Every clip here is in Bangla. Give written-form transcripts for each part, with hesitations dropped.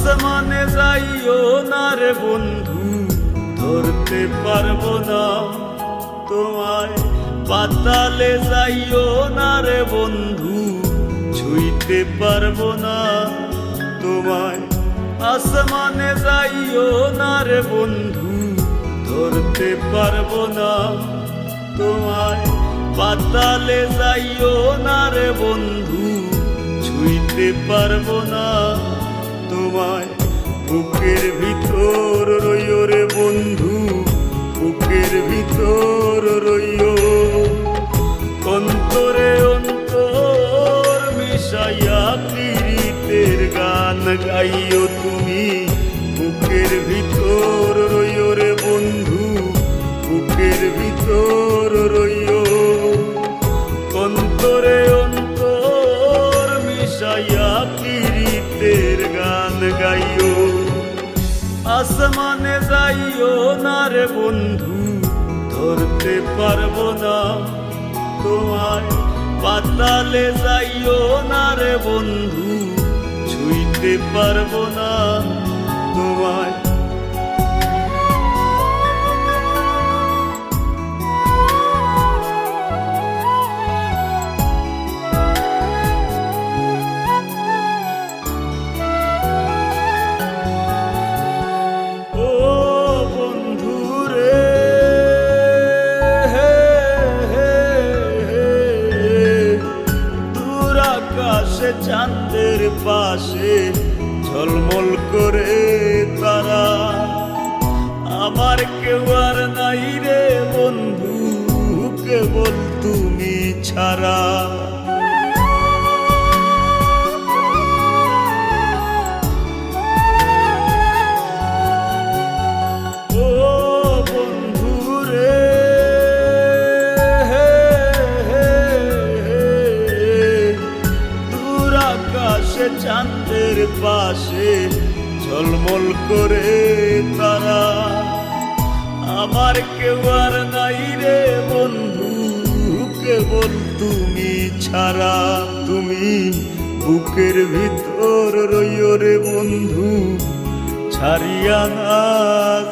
আসমানে যাইও না রে বন্ধু, ধরতে পারবো না তোমায়। পাতালে যাইও না রে বন্ধু, ছুঁইতে পারবো না তোমায়। আসমানে যাইও না রে বন্ধু, ধরতে পারবো না তোমায়। পাতালে যাইও না রে বন্ধু, ছুঁইতে পারবো না তোমায়। বুকের ভিতর রইও রে বন্ধু, বুকের ভিতর রইও। অন্তরে অন্তর মিশাইয়া পীড়িতের গান গাইও তুমি। বুকের ভিতর রইও রে বন্ধু, বুকের ভিতর রইও। অন্তরে অন্তর মিশাইয়া পীড়িতের গান গাইও। আসমানে যাইও না রে বন্ধু, ধরতে পারবো না তোমায়। পাতালে যাইও না রে বন্ধু, ছুঁইতে পারবো না তোমায়। চাঁদের পাশে ঝলমল করে তারা, আমার কেউ আর নাই রে বন্ধু, কেবল তুমি ছাড়া। ও বন্ধু রে, চাঁদের পাশে ঝলমল করে তারা, আমার কেউ আর নাই রে বন্ধু, কেবল তুমি ছাড়া। তুমি বুকের ভিতর রইও রে বন্ধু, ছাড়িয়া না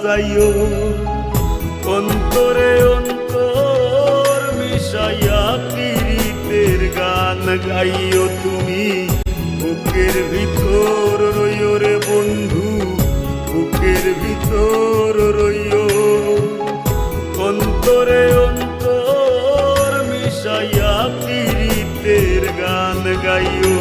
যাইও। অন্তরে অন্তর মিশাইয়া পীড়িতের গান গাইও তুমি। বুকের ভিতর রইও রে বন্ধু, বুকের ভিতর রইও। অন্তরে অন্তর মিশাইয়া পীড়িতের গান গাইও।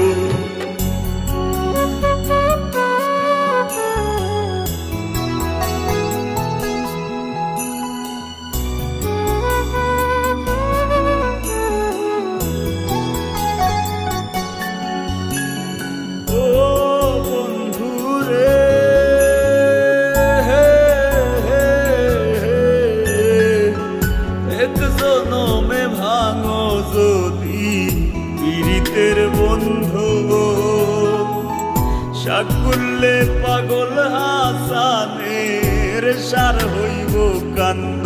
ভাঙো যদি পীড়িতের বন্ধু, সাকুল্যে পাগল হাসানের সার হইব কান্দ।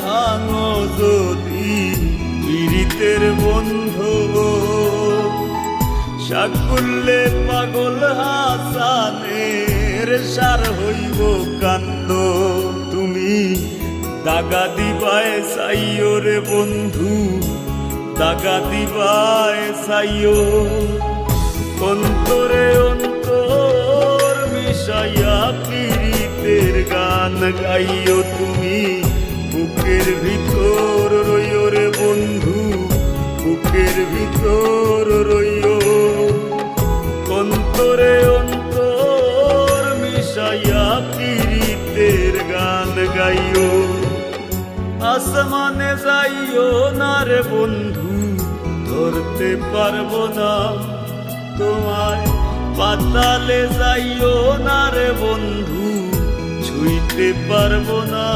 ভাঙো যদি পীড়িতের বন্ধু, সাকুল্যে পাগল হাসানের সার হইব কান্দ। তুমি দাগা দিবায় চাইও রে বন্ধু, দাগা দিবায় চাইও। অন্তরে অন্তর মিশাইয়া পীড়িতের গান গাইও তুমি। বুকের ভিতর রইও রে বন্ধু, বুকের ভিতর রইও। অন্তরে অন্তর মিশাইয়া পীড়িতের গান গাইও। আসমানে যাইও না রে বন্ধু, ধরতে পারবো না তোমায়। পাতালে যাইও না রে বন্ধু, ছুঁইতে পারবো না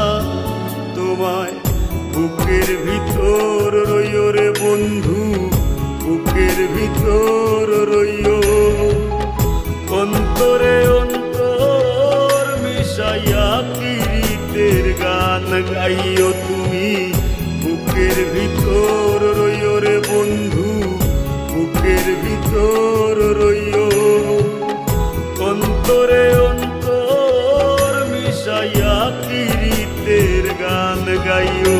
তোমায়। বুকের ভিতর রইও রে বন্ধু, বুকের ভিতর রইও, অন্তরে অন্তর মিশাইয়া কিরিতের গান গাইও তুমি। বুকের ভিতর রইও রে বন্ধু, বুকের ভিতর রইও, অন্তরে অন্তর মিশাইয়া কিরিতের গান গাইও।